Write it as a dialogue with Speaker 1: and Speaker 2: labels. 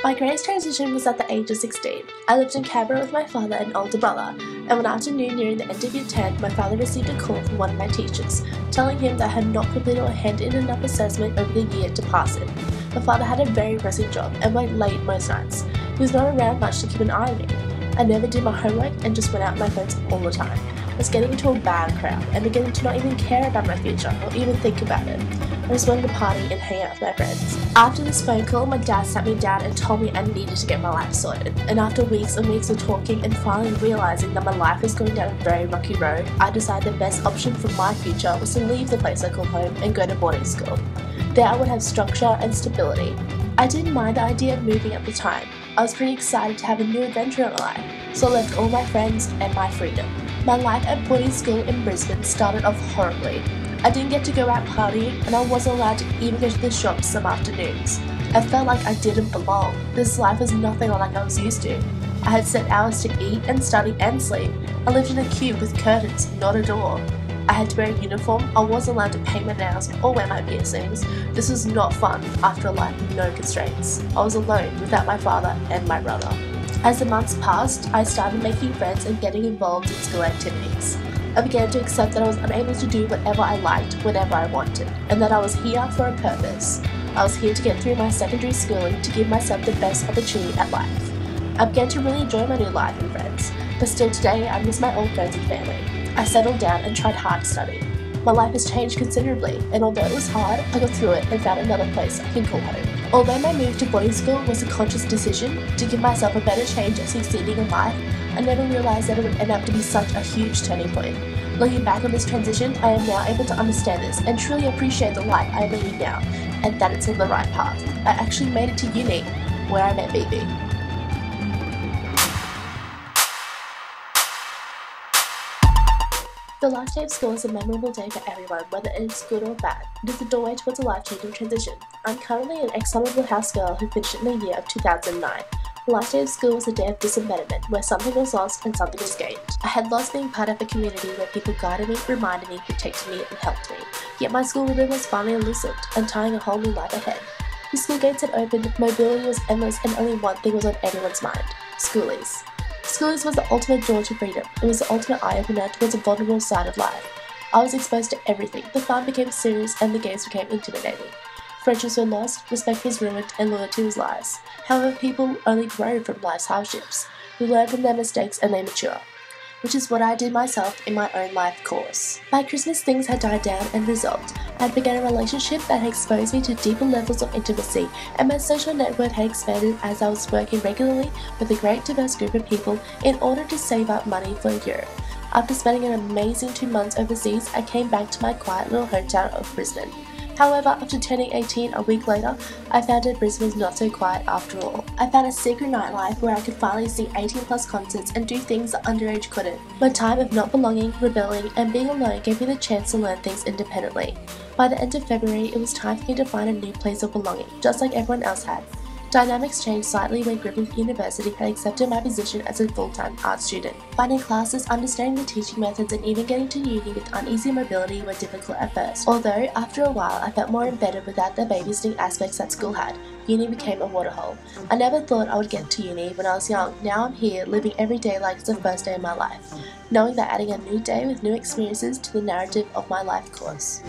Speaker 1: My greatest transition was at the age of 16. I lived in Canberra with my father and older brother, and one afternoon nearing the end of year 10, my father received a call from one of my teachers, telling him that I had not completed or handed in enough assessment over the year to pass it. My father had a very pressing job and worked late most nights. He was not around much to keep an eye on me. I never did my homework and just went out with my friends all the time. I was getting into a bad crowd and beginning to not even care about my future or even think about it. I just wanted to party and hang out with my friends. After this phone call, my dad sat me down and told me I needed to get my life sorted. And after weeks and weeks of talking and finally realising that my life was going down a very rocky road, I decided the best option for my future was to leave the place I call home and go to boarding school. There I would have structure and stability. I didn't mind the idea of moving at the time. I was pretty excited to have a new adventure in my life, so I left all my friends and my freedom. My life at boarding school in Brisbane started off horribly. I didn't get to go out partying, and I wasn't allowed to even go to the shops some afternoons. I felt like I didn't belong. This life was nothing like I was used to. I had set hours to eat and study and sleep. I lived in a cube with curtains, not a door. I had to wear a uniform. I wasn't allowed to paint my nails or wear my piercings. This was not fun after a life with no constraints. I was alone without my father and my brother. As the months passed, I started making friends and getting involved in school activities. I began to accept that I was unable to do whatever I liked whenever I wanted, and that I was here for a purpose. I was here to get through my secondary schooling to give myself the best opportunity at life. I began to really enjoy my new life and friends, but still today I miss my old friends and family. I settled down and tried hard to study. My life has changed considerably, and although it was hard, I got through it and found another place I can call home. Although my move to boarding school was a conscious decision to give myself a better change at succeeding in life, I never realised that it would end up to be such a huge turning point. Looking back on this transition, I am now able to understand this and truly appreciate the life I am leading now, and that it's on the right path. I actually made it to uni, where I met BB. The last day of school is a memorable day for everyone, whether it is good or bad. It is a doorway towards a life-changing transition. I'm currently an ex-Somerville house girl who finished in the year of 2009. The last day of school was a day of disembodiment, where something was lost and something was gained. I had lost being part of a community where people guided me, reminded me, protected me, and helped me. Yet my school ribbon was finally loosened, untying a whole new life ahead. The school gates had opened, mobility was endless, and only one thing was on everyone's mind: schoolies. Schoolies was the ultimate door to freedom. It was the ultimate eye-opener towards a vulnerable side of life. I was exposed to everything. The fun became serious and the games became intimidating. Friendships were lost, respect was ruined, and loyalty was lies. However, people only grow from life's hardships. We learn from their mistakes and they mature, which is what I did myself in my own life course. By Christmas, things had died down and resolved. I had begun a relationship that had exposed me to deeper levels of intimacy, and my social network had expanded as I was working regularly with a great diverse group of people in order to save up money for Europe. After spending an amazing 2 months overseas, I came back to my quiet little hometown of Brisbane. However, after turning 18 a week later, I found that Brisbane was not so quiet after all. I found a secret nightlife where I could finally see 18+ concerts and do things that underage couldn't. My time of not belonging, rebelling, and being alone gave me the chance to learn things independently. By the end of February, it was time for me to find a new place of belonging, just like everyone else had. Dynamics changed slightly when Griffith University had accepted my position as a full-time art student. Finding classes, understanding the teaching methods, and even getting to uni with uneasy mobility were difficult at first. Although, after a while, I felt more embedded without the babysitting aspects that school had. Uni became a waterhole. I never thought I would get to uni when I was young. Now I'm here, living every day like it's the first day of my life, knowing that adding a new day with new experiences to the narrative of my life course.